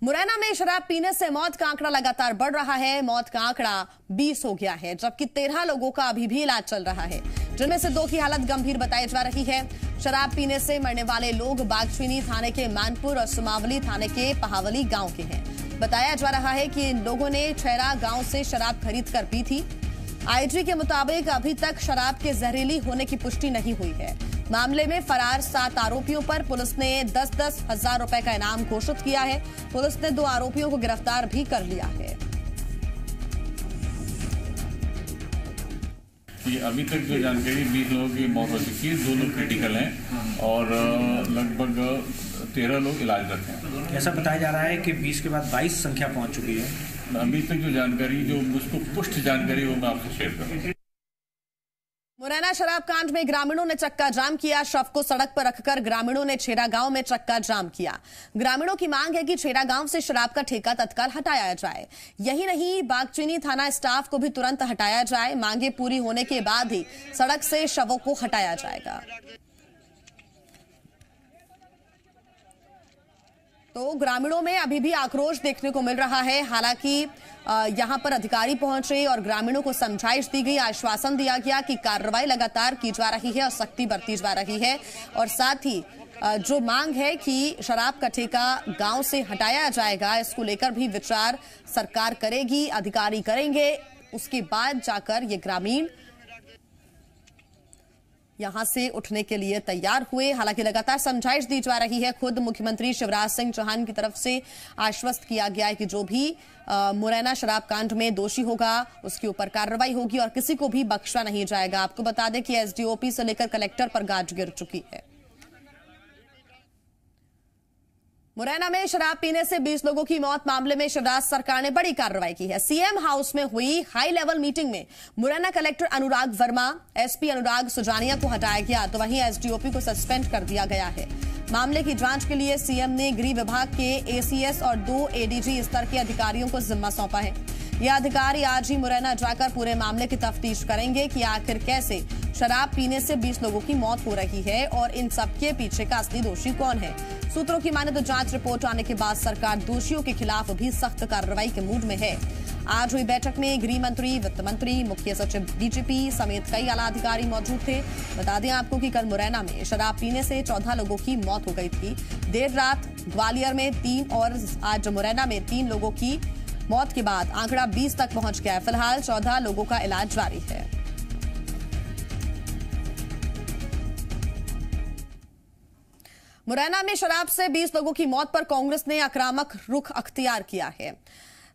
मुरैना में शराब पीने से मौत का आंकड़ा लगातार बढ़ रहा है। मौत का आंकड़ा 20 हो गया है, जबकि 13 लोगों का अभी भी इलाज चल रहा है, जिनमें से 2 की हालत गंभीर बताई जा रही है। शराब पीने से मरने वाले लोग बागचीनी थाने के मानपुर और सुमावली थाने के पहावली गांव के हैं। बताया जा रहा है कि इन लोगों ने छैरा गांव से शराब खरीद कर पी थी। आईजी के मुताबिक अभी तक शराब के जहरीली होने की पुष्टि नहीं हुई है। मामले में फरार 7 आरोपियों पर पुलिस ने 10-10 हजार रुपए का इनाम घोषित किया है। पुलिस ने 2 आरोपियों को गिरफ्तार भी कर लिया है। ये अभी तक जो जानकारी 20 लोगों की मौत हो चुकी है, 2 लोग क्रिटिकल हैं और लगभग 13 लोग इलाजरत हैं। ऐसा बताया जा रहा है कि 20 के बाद 22 संख्या पहुंच चुकी है। अभी तक जो जानकारी, जो मुझको पुष्ट जानकारी, वो मैं आपसे शेयर करूंगा। मुरैना शराब कांड में ग्रामीणों ने चक्का जाम किया। शव को सड़क पर रखकर ग्रामीणों ने छेरा गांव में चक्का जाम किया। ग्रामीणों की मांग है कि छेरा गांव से शराब का ठेका तत्काल हटाया जाए। यही नहीं, बागचीनी थाना स्टाफ को भी तुरंत हटाया जाए। मांगे पूरी होने के बाद ही सड़क से शवों को हटाया जाएगा। तो ग्रामीणों में अभी भी आक्रोश देखने को मिल रहा है। हालांकि यहां पर अधिकारी पहुंचे और ग्रामीणों को समझाइश दी गई, आश्वासन दिया गया कि कार्रवाई लगातार की जा रही है और सख्ती बरती जा रही है। और साथ ही जो मांग है कि शराब का ठेका गांव से हटाया जाएगा, इसको लेकर भी विचार सरकार करेगी, अधिकारी करेंगे। उसके बाद जाकर ये ग्रामीण यहां से उठने के लिए तैयार हुए। हालांकि लगातार समझाइश दी जा रही है। खुद मुख्यमंत्री शिवराज सिंह चौहान की तरफ से आश्वस्त किया गया है कि जो भी मुरैना शराब कांड में दोषी होगा उसके ऊपर कार्रवाई होगी और किसी को भी बख्शा नहीं जाएगा। आपको बता दें कि एसडीओपी से लेकर कलेक्टर पर गाज गिर चुकी है। मुरैना में शराब पीने से 20 लोगों की मौत मामले में शिवराज सरकार ने बड़ी कार्रवाई की है। सीएम हाउस में हुई हाई लेवल मीटिंग में मुरैना कलेक्टर अनुराग वर्मा, एसपी अनुराग सुजानिया को हटाया गया, तो वहीं एसडीओपी को सस्पेंड कर दिया गया है। मामले की जांच के लिए सीएम ने गृह विभाग के एसीएस और 2 एडीजी स्तर के अधिकारियों को जिम्मा सौंपा है। ये अधिकारी आज ही मुरैना जाकर पूरे मामले की तफ्तीश करेंगे कि आखिर कैसे शराब पीने से 20 लोगों की मौत हो रही है और इन सबके पीछे का असली दोषी कौन है। सूत्रों की माने तो जांच रिपोर्ट आने के बाद सरकार दोषियों के खिलाफ भी सख्त कार्रवाई के मूड में है। आज हुई बैठक में गृह मंत्री, वित्त मंत्री, मुख्य सचिव डीजीपी समेत कई आला अधिकारी मौजूद थे। बता दें आपको कि कल मुरैना में शराब पीने से 14 लोगों की मौत हो गई थी। देर रात ग्वालियर में 3 और आज मुरैना में 3 लोगों की मौत के बाद आंकड़ा 20 तक पहुंच गया है। फिलहाल 14 लोगों का इलाज जारी है। मुरैना में शराब से 20 लोगों की मौत पर कांग्रेस ने आक्रामक रुख अख्तियार किया है।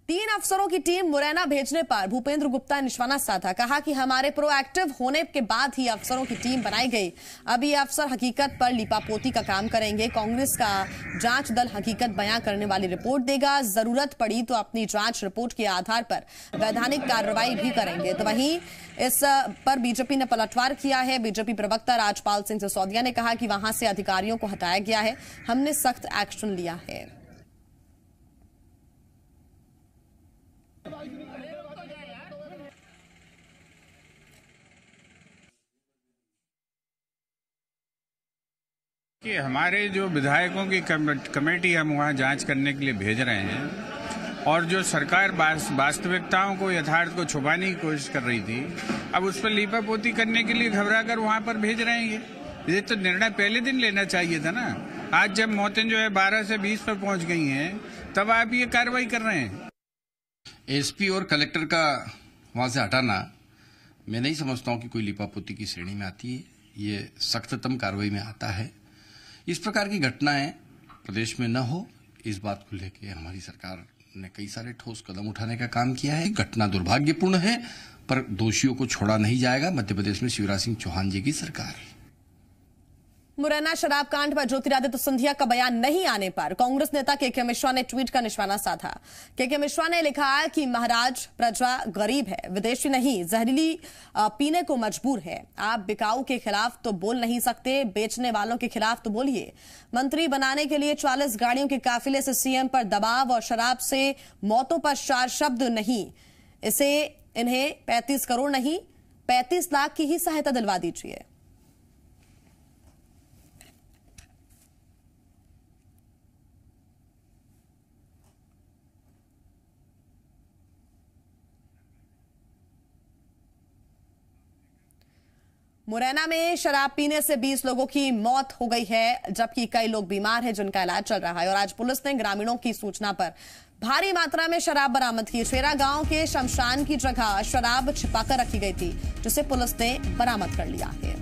3 अफसरों की टीम मुरैना भेजने पर भूपेंद्र गुप्ता ने निशाना साधा। कहा कि हमारे प्रोएक्टिव होने के बाद ही अफसरों की टीम बनाई गई। अब ये अफसर हकीकत पर लिपापोती का काम करेंगे। कांग्रेस का जांच दल हकीकत बयां करने वाली रिपोर्ट देगा। जरूरत पड़ी तो अपनी जांच रिपोर्ट के आधार पर वैधानिक कार्रवाई भी करेंगे। तो वहीं इस पर बीजेपी ने पलटवार किया है। बीजेपी प्रवक्ता राजपाल सिंह सिसोदिया ने कहा कि वहां से अधिकारियों को हटाया गया है, हमने सख्त एक्शन लिया है। कि हमारे जो विधायकों की कमेटी हम वहाँ जांच करने के लिए भेज रहे हैं और जो सरकार वास्तविकताओं को, यथार्थ को छुपाने की कोशिश कर रही थी, अब उस पर लीपापोती करने के लिए घबरा कर वहाँ पर भेज रहे हैं। ये तो निर्णय पहले दिन लेना चाहिए था ना। आज जब मौतें जो है 12 से 20 पर पहुँच गई हैं, तब आप ये कार्रवाई कर रहे हैं। एसपी और कलेक्टर का वहाँ से हटाना मैं नहीं समझता हूँ कि कोई लिपापोती की श्रेणी में आती है। ये सख्ततम कार्रवाई में आता है। इस प्रकार की घटनाएं प्रदेश में न हो, इस बात को लेकर हमारी सरकार ने कई सारे ठोस कदम उठाने का काम किया है। घटना दुर्भाग्यपूर्ण है, पर दोषियों को छोड़ा नहीं जाएगा। मध्य प्रदेश में शिवराज सिंह चौहान जी की सरकार है। मुरैना शराब कांड पर ज्योतिरादित्य सिंधिया का बयान नहीं आने पर कांग्रेस नेता के मिश्रा ने ट्वीट का निशाना साधा। के मिश्रा ने लिखा कि महाराज प्रजा गरीब है, विदेशी नहीं, जहरीली पीने को मजबूर है। आप बिकाऊ के खिलाफ तो बोल नहीं सकते, बेचने वालों के खिलाफ तो बोलिए। मंत्री बनाने के लिए 40 गाड़ियों के काफिले से सीएम पर दबाव और शराब से मौतों पर 4 शब्द नहीं, इसे इन्हें 35 करोड़ नहीं 35 लाख की ही सहायता दिलवा दीजिए। मुरैना में शराब पीने से 20 लोगों की मौत हो गई है, जबकि कई लोग बीमार हैं जिनका इलाज चल रहा है। और आज पुलिस ने ग्रामीणों की सूचना पर भारी मात्रा में शराब बरामद की। छेरा गांव के शमशान की जगह शराब छिपाकर रखी गई थी, जिसे पुलिस ने बरामद कर लिया है।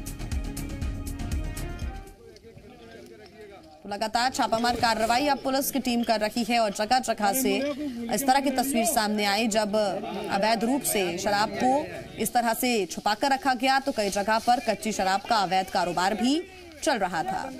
लगातार छापामार कार्रवाई अब पुलिस की टीम कर रही है और जगह जगह से इस तरह की तस्वीर सामने आई जब अवैध रूप से शराब को इस तरह से छुपाकर रखा गया, तो कई जगह पर कच्ची शराब का अवैध कारोबार भी चल रहा था।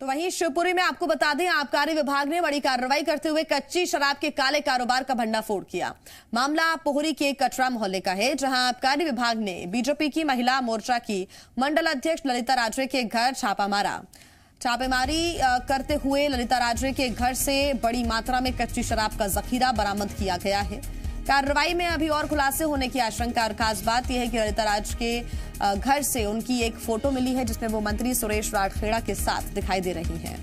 तो वहीं शिवपुरी में आपको बता दें, आबकारी विभाग ने बड़ी कार्रवाई करते हुए कच्ची शराब के काले कारोबार का भंडाफोड़ किया। मामला पोहरी के कटरा मोहल्ले का है, जहां आबकारी विभाग ने बीजेपी की महिला मोर्चा की मंडल अध्यक्ष ललिता राजरे के घर छापा मारा। छापेमारी करते हुए ललिता राजरे के घर से बड़ी मात्रा में कच्ची शराब का जखीरा बरामद किया गया है। कार्रवाई में अभी और खुलासे होने की आशंका। और खास बात यह है कि ललिता राज के घर से उनकी एक फोटो मिली है, जिसमें वो मंत्री सुरेश राठखेड़ा के साथ दिखाई दे रही हैं।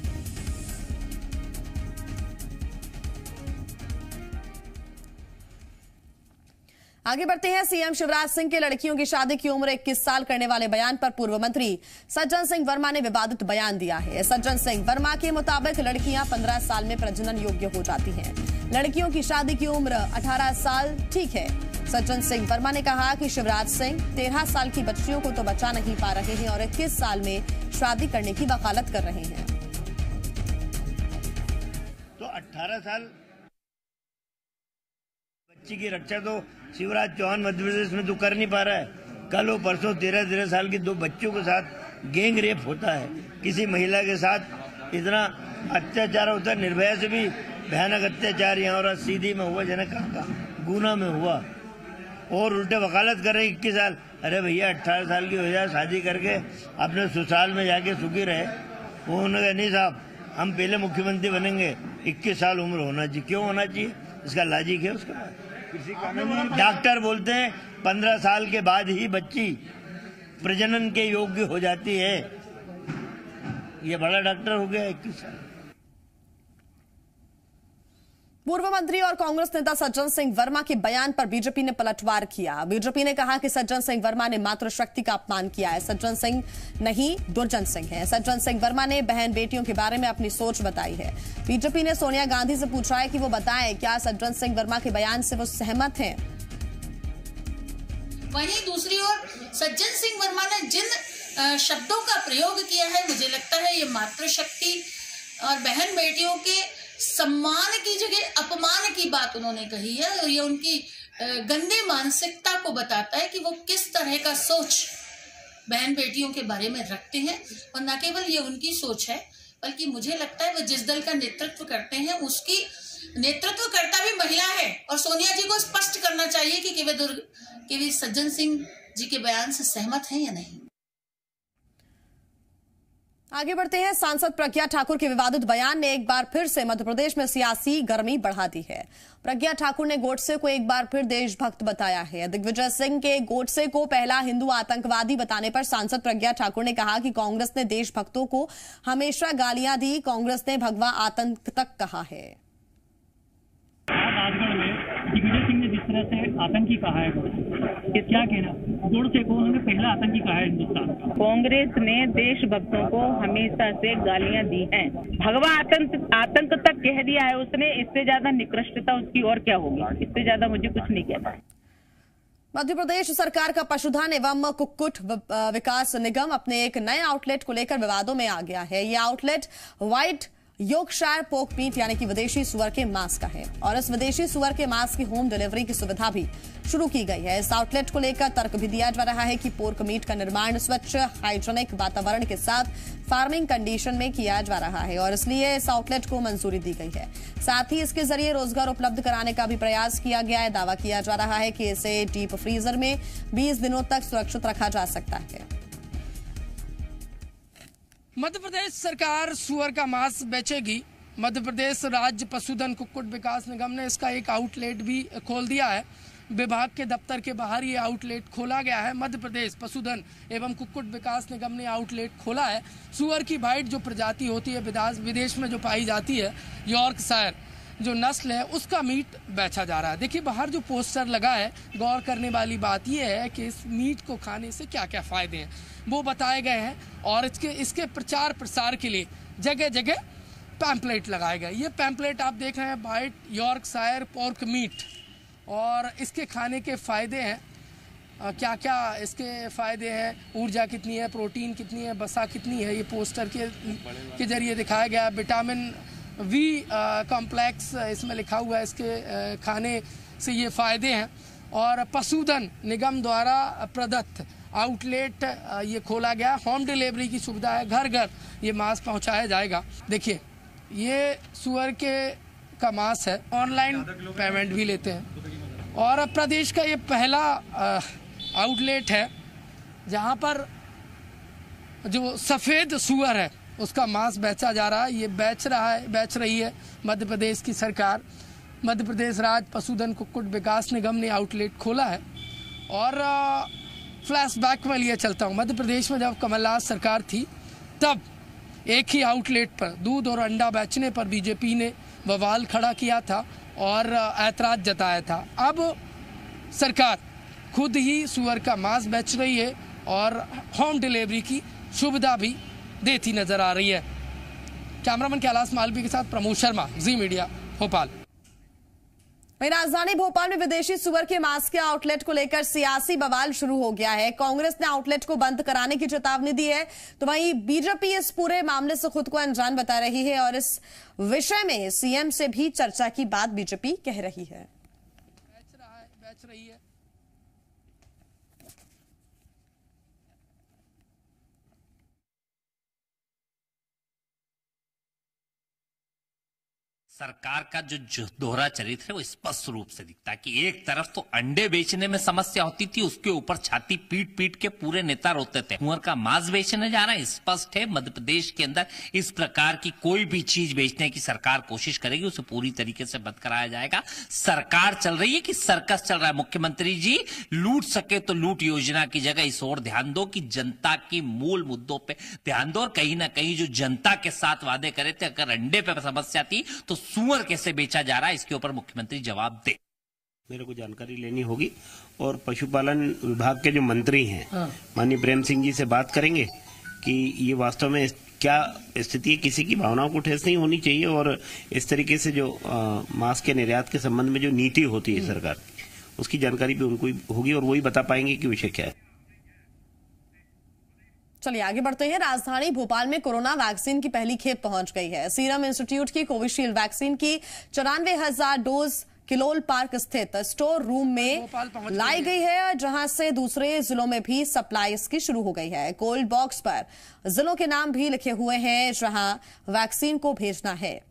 आगे बढ़ते हैं। सीएम शिवराज सिंह के लड़कियों की शादी की उम्र 21 साल करने वाले बयान पर पूर्व मंत्री सज्जन सिंह वर्मा ने विवादित बयान दिया है। सज्जन सिंह वर्मा के मुताबिक लड़कियां 15 साल में प्रजनन योग्य हो जाती हैं। लड़कियों की शादी की उम्र 18 साल ठीक है। सज्जन सिंह वर्मा ने कहा कि शिवराज सिंह 13 साल की बच्चियों को तो बचा नहीं पा रहे हैं और 21 साल में शादी करने की वकालत कर रहे हैं। तो 18 साल बच्ची की रक्षा तो शिवराज चौहान मध्य प्रदेश में तो कर नहीं पा रहा है। कल वो परसों 13 साल की 2 बच्चों के साथ गैंग रेप होता है, किसी महिला के साथ इतना अत्याचार होता है। निर्भया से भी भयानक अत्याचार यहाँ और सीधी में हुआ, जनक का गुना में हुआ, और उल्टे वकालत कर रहे 21 साल। अरे भैया 18 साल की हो जाए, शादी करके अपने ससुराल में जाके सुखी रहे। वो उन्होंने कहा नहीं साहब, हम पहले मुख्यमंत्री बनेंगे, 21 साल उम्र होना चाहिए। क्यों होना चाहिए? इसका लॉजिक है उसके बाद। डॉक्टर बोलते हैं 15 साल के बाद ही बच्ची प्रजनन के योग्य हो जाती है। ये बड़ा डॉक्टर हो गया 21 साल। पूर्व मंत्री और कांग्रेस नेता सज्जन सिंह वर्मा के बयान पर बीजेपी ने पलटवार किया। बीजेपी ने कहा कि सज्जन सिंह वर्मा ने मातृशक्ति का अपमान किया है। सज्जन सिंह नहीं, दुर्जन सिंह है। सज्जन सिंह वर्मा ने बहन बेटियों के बारे में अपनी सोच बताई है। बीजेपी ने सोनिया गांधी से पूछा है कि वो बताएं क्या सज्जन सिंह वर्मा के बयान से वो सहमत हैं। वहीं दूसरी ओर सज्जन सिंह वर्मा ने जिन शब्दों का प्रयोग किया है, मुझे लगता है ये मातृशक्ति और बहन बेटियों के सम्मान की जगह अपमान की बात उन्होंने कही है। और ये उनकी गंदे मानसिकता को बताता है कि वो किस तरह का सोच बहन बेटियों के बारे में रखते हैं। और न केवल ये उनकी सोच है, बल्कि मुझे लगता है वो जिस दल का नेतृत्व करते हैं उसकी नेतृत्व करता भी महिला है। और सोनिया जी को स्पष्ट करना चाहिए कि वे सज्जन सिंह जी के बयान से सहमत हैं या नहीं। आगे बढ़ते हैं। सांसद प्रज्ञा ठाकुर के विवादित बयान ने एक बार फिर से मध्य प्रदेश में सियासी गर्मी बढ़ा दी है। प्रज्ञा ठाकुर ने गोडसे को एक बार फिर देशभक्त बताया है। दिग्विजय सिंह के गोडसे को पहला हिंदू आतंकवादी बताने पर सांसद प्रज्ञा ठाकुर ने कहा कि कांग्रेस ने देशभक्तों को हमेशा गालियां दी, कांग्रेस ने भगवा आतंक तक कहा है। राजगढ़ में दिग्विजय सिंह ने जिस तरह से आतंकी कहा है, ये क्या कहना? गोडसे को उन्होंने पहला आतंकी कहा है हिंदुस्तान का। कांग्रेस ने देशभक्तों को हमेशा से गालियां दी हैं, भगवा आतंक तक कह दिया है उसने। इससे ज्यादा निकृष्टता उसकी और क्या होगी? इससे ज्यादा मुझे कुछ नहीं कहना। मध्य प्रदेश सरकार का पशुधन एवं कुक्कुट विकास निगम अपने एक नए आउटलेट को लेकर विवादों में आ गया है। यह outlet white Yorkshire pork meat यानी कि विदेशी सुअर के मांस का है और इस विदेशी सुअर के मांस की होम डिलीवरी की सुविधा भी शुरू की गई है। इस आउटलेट को लेकर तर्क भी दिया जा रहा है कि पोर्क मीट का निर्माण स्वच्छ हाइजीनिक वातावरण के साथ फार्मिंग कंडीशन में किया जा रहा है और इसलिए इस आउटलेट को मंजूरी दी गई है। साथ ही इसके जरिए रोजगार उपलब्ध कराने का भी प्रयास किया गया है। दावा किया जा रहा है कि इसे डीप फ्रीजर में 20 दिनों तक सुरक्षित रखा जा सकता है। मध्य प्रदेश सरकार सुअर का मांस बेचेगी। मध्य प्रदेश राज्य पशुधन कुक्कुट विकास निगम ने इसका एक आउटलेट भी खोल दिया है। विभाग के दफ्तर के बाहर ये आउटलेट खोला गया है। मध्य प्रदेश पशुधन एवं कुक्कुट विकास निगम ने आउटलेट खोला है। सुअर की व्हाइट जो प्रजाति होती है विदेश में जो पाई जाती है, यॉर्कशायर, जो नस्ल है उसका मीट बेचा जा रहा है। देखिए बाहर जो पोस्टर लगा है, गौर करने वाली बात यह है कि इस मीट को खाने से क्या क्या फ़ायदे हैं वो बताए गए हैं और इसके प्रचार प्रसार के लिए जगह जगह पैम्पलेट लगाए गए। ये पैम्पलेट आप देख रहे हैं, व्हाइट यॉर्कशायर पोर्क मीट, और इसके खाने के फ़ायदे हैं, क्या क्या इसके फ़ायदे हैं, ऊर्जा कितनी है, प्रोटीन कितनी है, वसा कितनी है, ये पोस्टर के जरिए दिखाया गया। विटामिन वी कॉम्प्लेक्स इसमें लिखा हुआ है, इसके खाने से ये फ़ायदे हैं। और पशुधन निगम द्वारा प्रदत्त आउटलेट ये खोला गया, होम डिलीवरी की सुविधा है, घर घर ये मांस पहुंचाया जाएगा। देखिए ये सुअर का मांस है, ऑनलाइन पेमेंट भी लेते हैं और प्रदेश का ये पहला आउटलेट है जहां पर जो सफ़ेद सुअर है उसका मांस बेचा जा रहा है। ये बेच रही है मध्य प्रदेश की सरकार। मध्य प्रदेश राज्य पशुधन कुक्कुट विकास निगम ने आउटलेट खोला है। और फ्लैशबैक में लिए चलता हूँ, मध्य प्रदेश में जब कमलनाथ सरकार थी तब एक ही आउटलेट पर दूध और अंडा बेचने पर बीजेपी ने बवाल खड़ा किया था और ऐतराज़ जताया था। अब सरकार खुद ही सुअर का मांस बेच रही है और होम डिलीवरी की सुविधा भी देती नजर आ रही है। कैमरामैन कैलाश मालवी के साथ प्रमोद शर्मा, जी मीडिया, भोपाल। राजधानी भोपाल में विदेशी सुअर के मांस के आउटलेट को लेकर सियासी बवाल शुरू हो गया है। कांग्रेस ने आउटलेट को बंद कराने की चेतावनी दी है, तो वहीं बीजेपी इस पूरे मामले से खुद को अनजान बता रही है और इस विषय में सीएम से भी चर्चा की बात बीजेपी कह रही है। बेच रही है। सरकार का जो दोहरा चरित्र है वो स्पष्ट रूप से दिखता है कि एक तरफ तो अंडे बेचने में समस्या होती थी, उसके ऊपर छाती पीट पीट के पूरे नेता रोते थे। सुअर का मांस बेचने जा रहा है, स्पष्ट है मध्य प्रदेश के अंदर इस प्रकार की कोई भी चीज बेचने की सरकार कोशिश करेगी उसे पूरी तरीके से बंद कराया जाएगा। सरकार चल रही है कि सर्कस चल रहा है। मुख्यमंत्री जी लूट सके तो लूट योजना की जगह इस ओर ध्यान दो कि जनता की मूल मुद्दों पे ध्यान दो और कहीं ना कहीं जो जनता के साथ वादे करे थे, अगर अंडे पे समस्या थी तो सुअर कैसे बेचा जा रहा है इसके ऊपर मुख्यमंत्री जवाब दे। मेरे को जानकारी लेनी होगी और पशुपालन विभाग के जो मंत्री हैं माननीय प्रेम सिंह जी से बात करेंगे कि ये वास्तव में क्या स्थिति है। किसी की भावनाओं को ठेस नहीं होनी चाहिए और इस तरीके से जो मांस के निर्यात के संबंध में जो नीति होती है सरकार उसकी जानकारी भी उनको होगी और वही बता पाएंगे कि विषय क्या है। चलिए आगे बढ़ते हैं। राजधानी भोपाल में कोरोना वैक्सीन की पहली खेप पहुंच गई है। सीरम इंस्टीट्यूट की कोविशील्ड वैक्सीन की 94,000 डोज किलोल पार्क स्थित स्टोर रूम में लाई गई है, जहां से दूसरे जिलों में भी सप्लाई इसकी शुरू हो गई है। कोल्ड बॉक्स पर जिलों के नाम भी लिखे हुए हैं जहां वैक्सीन को भेजना है।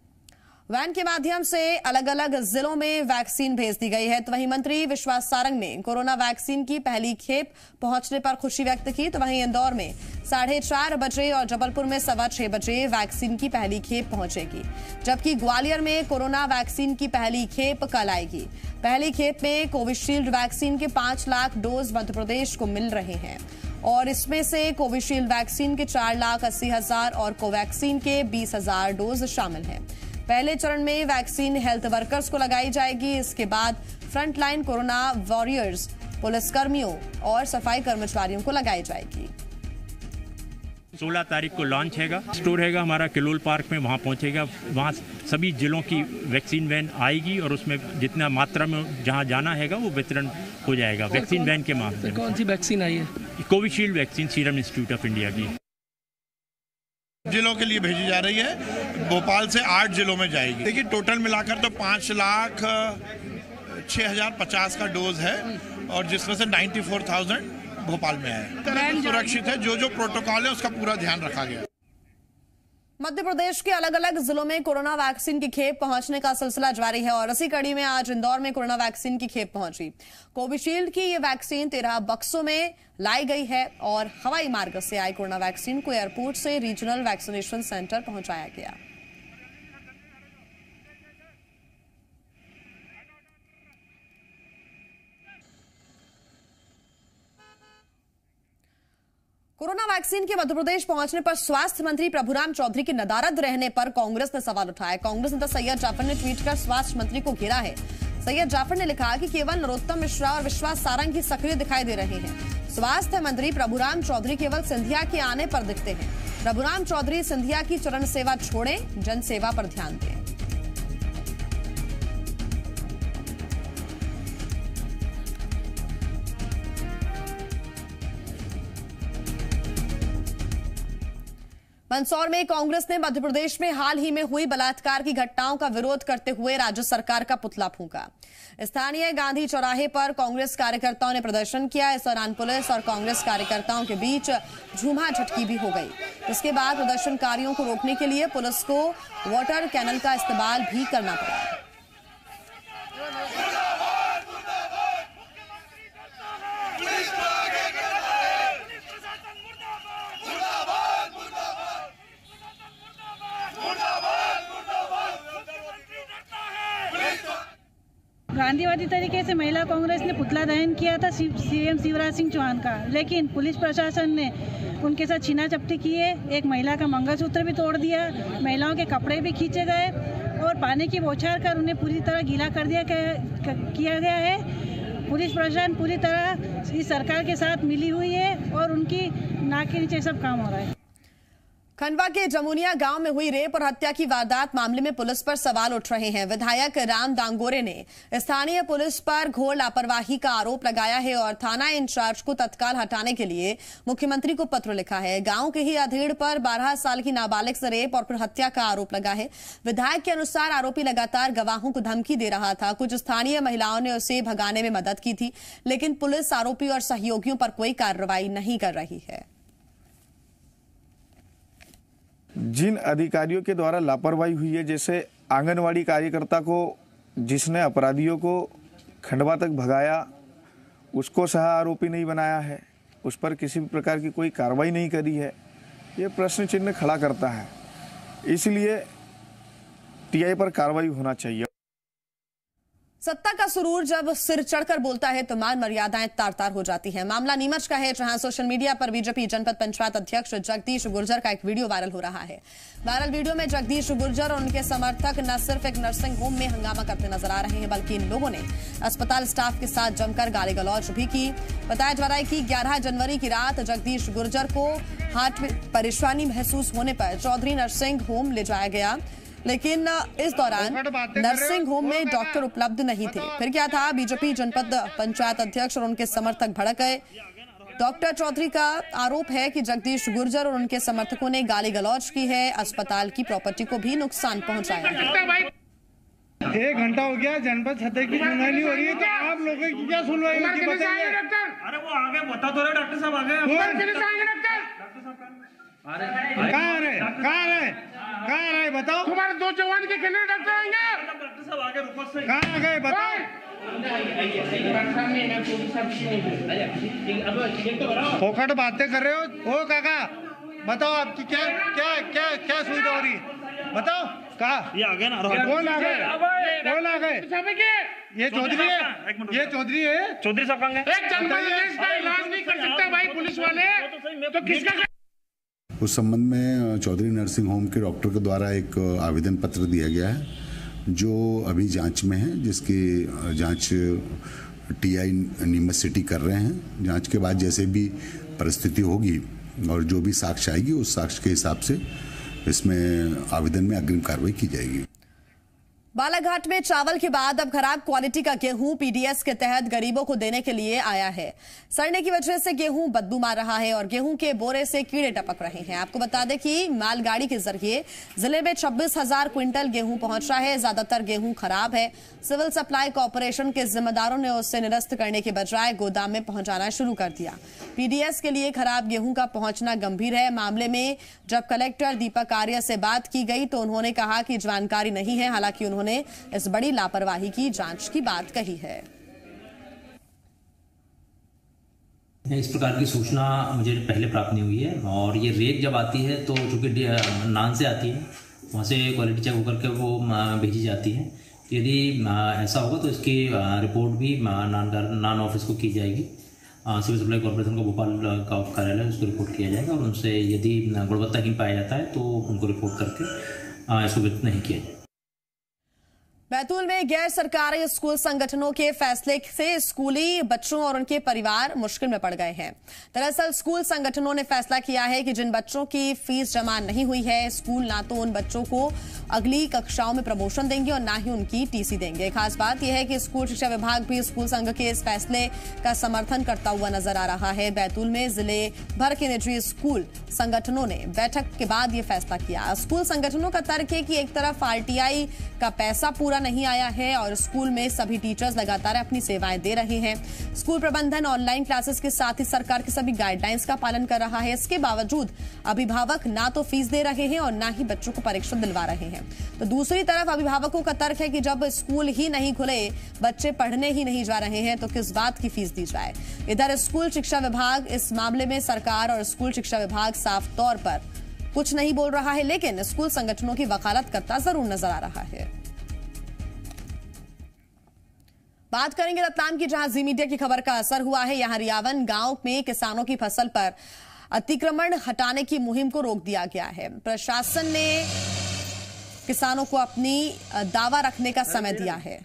वैन के माध्यम से अलग अलग जिलों में वैक्सीन भेज दी गई है। तो वहीं मंत्री विश्वास सारंग ने कोरोना वैक्सीन की पहली खेप पहुंचने पर खुशी व्यक्त की। तो वहीं इंदौर में 4:30 बजे और जबलपुर में 6:15 बजे वैक्सीन की पहली खेप पहुंचेगी, जबकि ग्वालियर में कोरोना वैक्सीन की पहली खेप कल आएगी। पहली खेप में कोविशील्ड वैक्सीन के 5 लाख डोज मध्य प्रदेश को मिल रहे हैं और इसमें से कोविशील्ड वैक्सीन के 4,80,000 और कोवैक्सीन के 20,000 डोज शामिल हैं। पहले चरण में वैक्सीन हेल्थ वर्कर्स को लगाई जाएगी। इसके बाद फ्रंटलाइन कोरोना वॉरियर्स, पुलिसकर्मियों और सफाई कर्मचारियों को लगाई जाएगी। 16 तारीख को लॉन्च हैगा, स्टोर हैगा हमारा किलोल पार्क में, वहाँ पहुँचेगा। वहाँ सभी जिलों की वैक्सीन वैन आएगी और उसमें जितना मात्रा में जहाँ जाना हैगा वो वितरण हो जाएगा वैक्सीन वैन के माध्यम से। कौन सी वैक्सीन आई है? Covishield vaccine serum institute of India की जिलों के लिए भेजी जा रही है। भोपाल से 8 जिलों में जाएगी। देखिए टोटल मिलाकर तो 5,06,050 का डोज है और जिसमें से 94,000 भोपाल में है। सुरक्षित है, जो प्रोटोकॉल है उसका पूरा ध्यान रखा गया। मध्य प्रदेश के अलग अलग जिलों में कोरोना वैक्सीन की खेप पहुंचने का सिलसिला जारी है और इसी कड़ी में आज इंदौर में कोरोना वैक्सीन की खेप पहुंची। कोविशील्ड की ये वैक्सीन 13 बक्सों में लाई गई है और हवाई मार्ग से आई कोरोना वैक्सीन को एयरपोर्ट से रीजनल वैक्सीनेशन सेंटर पहुंचाया गया। कोरोना वैक्सीन के मध्य प्रदेश पहुंचने पर स्वास्थ्य मंत्री प्रभुराम चौधरी की नदारद रहने पर कांग्रेस ने सवाल उठाया। कांग्रेस नेता सैयद जाफर ने ट्वीट कर स्वास्थ्य मंत्री को घेरा है। सैयद जाफर ने लिखा कि केवल नरोत्तम मिश्रा और विश्वास सारंग ही सक्रिय दिखाई दे रहे हैं। स्वास्थ्य मंत्री प्रभुराम चौधरी केवल सिंधिया के आने पर दिखते हैं। प्रभुराम चौधरी सिंधिया की चरण सेवा छोड़ें, जन सेवा पर ध्यान दें। मंदसौर में कांग्रेस ने मध्य प्रदेश में हाल ही में हुई बलात्कार की घटनाओं का विरोध करते हुए राज्य सरकार का पुतला फूंका। स्थानीय गांधी चौराहे पर कांग्रेस कार्यकर्ताओं ने प्रदर्शन किया। इस दौरान पुलिस और कांग्रेस कार्यकर्ताओं के बीच झूमा झटकी भी हो गई। इसके बाद प्रदर्शनकारियों को रोकने के लिए पुलिस को वाटर कैनन का इस्तेमाल भी करना पड़ा। गांधीवादी तरीके से महिला कांग्रेस ने पुतला दहन किया था सीएम शिवराज सिंह चौहान का, लेकिन पुलिस प्रशासन ने उनके साथ छीना झपटी की है। एक महिला का मंगलसूत्र भी तोड़ दिया, महिलाओं के कपड़े भी खींचे गए और पानी की बौछार कर उन्हें पूरी तरह गीला कर किया गया है। पुलिस प्रशासन पूरी तरह इस सरकार के साथ मिली हुई है और उनकी नाक के नीचे सब काम हो रहा है। खंडवा के जमुनिया गांव में हुई रेप और हत्या की वारदात मामले में पुलिस पर सवाल उठ रहे हैं। विधायक राम दांगोरे ने स्थानीय पुलिस पर घोर लापरवाही का आरोप लगाया है और थाना इंचार्ज को तत्काल हटाने के लिए मुख्यमंत्री को पत्र लिखा है। गांव के ही अधेड़ पर 12 साल की नाबालिग से रेप और फिर हत्या का आरोप लगा है। विधायक के अनुसार आरोपी लगातार गवाहों को धमकी दे रहा था। कुछ स्थानीय महिलाओं ने उसे भगाने में मदद की थी, लेकिन पुलिस आरोपी और सहयोगियों पर कोई कार्रवाई नहीं कर रही है। जिन अधिकारियों के द्वारा लापरवाही हुई है, जैसे आंगनवाड़ी कार्यकर्ता को जिसने अपराधियों को खंडवा तक भगाया उसको सह आरोपी नहीं बनाया है, उस पर किसी भी प्रकार की कोई कार्रवाई नहीं करी है, ये प्रश्न चिन्ह खड़ा करता है। इसलिए टीआई पर कार्रवाई होना चाहिए। सत्ता का सुरूर जब सिर चढ़कर बोलता है तो मान मर्यादाएं तार तार हो जाती हैं। मामला नीमच का है, जहां सोशल मीडिया पर बीजेपी जनपद पंचायत अध्यक्ष जगदीश गुर्जर का एक वीडियो वायरल हो रहा है। वायरल वीडियो में जगदीश गुर्जर और उनके समर्थक न सिर्फ एक नर्सिंग होम में हंगामा करते नजर आ रहे हैं, बल्कि इन लोगों ने अस्पताल स्टाफ के साथ जमकर गाली गलौज भी की। बताया जा रहा है कि 11 जनवरी की रात जगदीश गुर्जर को हार्ट में परेशानी महसूस होने पर चौधरी नर्सिंग होम ले जाया गया, लेकिन इस दौरान नर्सिंग होम में डॉक्टर उपलब्ध नहीं थे। फिर क्या था, बीजेपी जनपद पंचायत अध्यक्ष और उनके समर्थक भड़क गए। डॉक्टर चौधरी का आरोप है कि जगदीश गुर्जर और उनके समर्थकों ने गाली गलौज की है, अस्पताल की प्रॉपर्टी को भी नुकसान पहुंचाया है। 1 घंटा हो गया, जनपद सतह की सुनवाई नहीं हो रही है, तो आप लोगों की क्या सुनवाई होगी बताइए। अरे वो आगे बता तो रहे डॉक्टर साहब, कहाँ रहे बताओ। तुम्हारे 2 जवान के कितने डॉक्टर आएंगे? डॉक्टर साहब आगे रुको से कहाँ गए बताओ। फोकट बातें कर रहे हो। ओ काका बताओ, आपकी क्या क्या क्या क्या सुविधा हो रही है बताओ। कहा ये आ गए ना, कौन आ गए? ये चौधरी है, ये चौधरी है। चौधरी साहब कहाँ गए? एक जनपद का इलाज नहीं कर सकता भाई पुलिस वाले, तो किसका? उस संबंध में चौधरी नर्सिंग होम के डॉक्टर के द्वारा एक आवेदन पत्र दिया गया है, जो अभी जांच में है, जिसकी जांच टीआई नीमच सिटी कर रहे हैं। जांच के बाद जैसे भी परिस्थिति होगी और जो भी साक्ष्य आएगी, उस साक्ष्य के हिसाब से इसमें आवेदन में अग्रिम कार्रवाई की जाएगी। बालाघाट में चावल के बाद अब खराब क्वालिटी का गेहूं पीडीएस के तहत गरीबों को देने के लिए आया है। सड़ने की वजह से गेहूं बदबू मार रहा है और गेहूं के बोरे से कीड़े टपक रहे हैं। आपको बता दें कि मालगाड़ी के जरिए जिले में 26,000 क्विंटल गेहूं पहुंच रहा है। ज्यादातर गेहूं खराब है। सिविल सप्लाई कॉर्पोरेशन के जिम्मेदारों ने उसे निरस्त करने के बजाय गोदाम में पहुंचाना शुरू कर दिया। पीडीएस के लिए खराब गेहूं का पहुंचना गंभीर है। मामले में जब कलेक्टर दीपक आर्य से बात की गई तो उन्होंने कहा कि जानकारी नहीं है। हालांकि उन्होंने इस बड़ी लापरवाही की जांच की बात कही है। इस प्रकार की सूचना मुझे पहले प्राप्त नहीं हुई है, और ये रेक जब आती है तो चूंकि नान से आती है, वहाँ से क्वालिटी चेक होकर के वो भेजी जाती है। यदि ऐसा होगा तो इसकी रिपोर्ट भी नान ऑफिस को की जाएगी सिविल सप्लाई कॉर्पोरेशन का भोपाल का कार्यालय उसको रिपोर्ट किया जाएगा और उनसे यदि गुणवत्ताहीन पाया जाता है तो उनको रिपोर्ट करके इसको वितरित नहीं किया जाए। बैतूल में गैर सरकारी स्कूल संगठनों के फैसले से स्कूली बच्चों और उनके परिवार मुश्किल में पड़ गए हैं। दरअसल स्कूल संगठनों ने फैसला किया है कि जिन बच्चों की फीस जमा नहीं हुई है, स्कूल ना तो उन बच्चों को अगली कक्षाओं में प्रमोशन देंगे और ना ही उनकी टीसी देंगे। खास बात यह है कि स्कूल शिक्षा विभाग भी स्कूल संघ के इस फैसले का समर्थन करता हुआ नजर आ रहा है। बैतूल में जिले भर के निजी स्कूल संगठनों ने बैठक के बाद ये फैसला किया। स्कूल संगठनों का तर्क है कि एक तरफ आरटीआई का पैसा पूरा नहीं आया है और स्कूल में सभी टीचर्स लगातार अपनी सेवाएं दे रहे हैं। स्कूल प्रबंधन ऑनलाइन क्लासेस के साथ ही सरकार के सभी गाइडलाइंस का पालन कर रहा है। इसके बावजूद अभिभावक ना तो फीस दे रहे हैं और ना ही बच्चों को परीक्षा दिलवा रहे हैं। तो दूसरी तरफ अभिभावकों का तर्क है कि जब स्कूल ही नहीं खुले, बच्चे पढ़ने ही नहीं जा रहे हैं, तो किस बात की फीस दी जाए। इधर स्कूल शिक्षा विभाग इस मामले में सरकार और स्कूल शिक्षा विभाग साफ तौर पर कुछ नहीं बोल रहा है, लेकिन स्कूल संगठनों की वकालत करता जरूर नजर आ रहा है। बात करेंगे रतलाम की, जहां जी मीडिया की खबर का असर हुआ है। यहां रियावन गांव में किसानों की फसल पर अतिक्रमण हटाने की मुहिम को रोक दिया गया है। प्रशासन ने किसानों को अपनी दावा रखने का समय दिया है।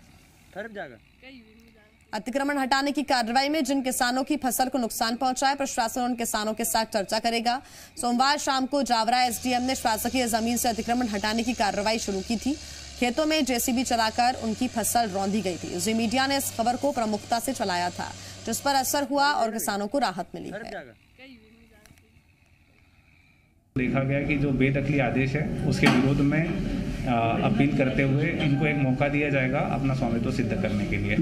अतिक्रमण हटाने की कार्रवाई में जिन किसानों की फसल को नुकसान पहुंचा है, प्रशासन उन किसानों के साथ चर्चा करेगा। सोमवार शाम को जावरा एसडीएम ने शासकीय जमीन से अतिक्रमण हटाने की कार्रवाई शुरू की थी। खेतों में जेसीबी चलाकर उनकी फसल रौंदी गई थी। जी मीडिया ने इस खबर को प्रमुखता से चलाया था, जिस पर असर हुआ और किसानों को राहत मिली है। देखा गया कि जो बेदखली आदेश है उसके विरोध में अपील करते हुए इनको एक मौका दिया जाएगा अपना स्वामित्व सिद्ध करने के लिए।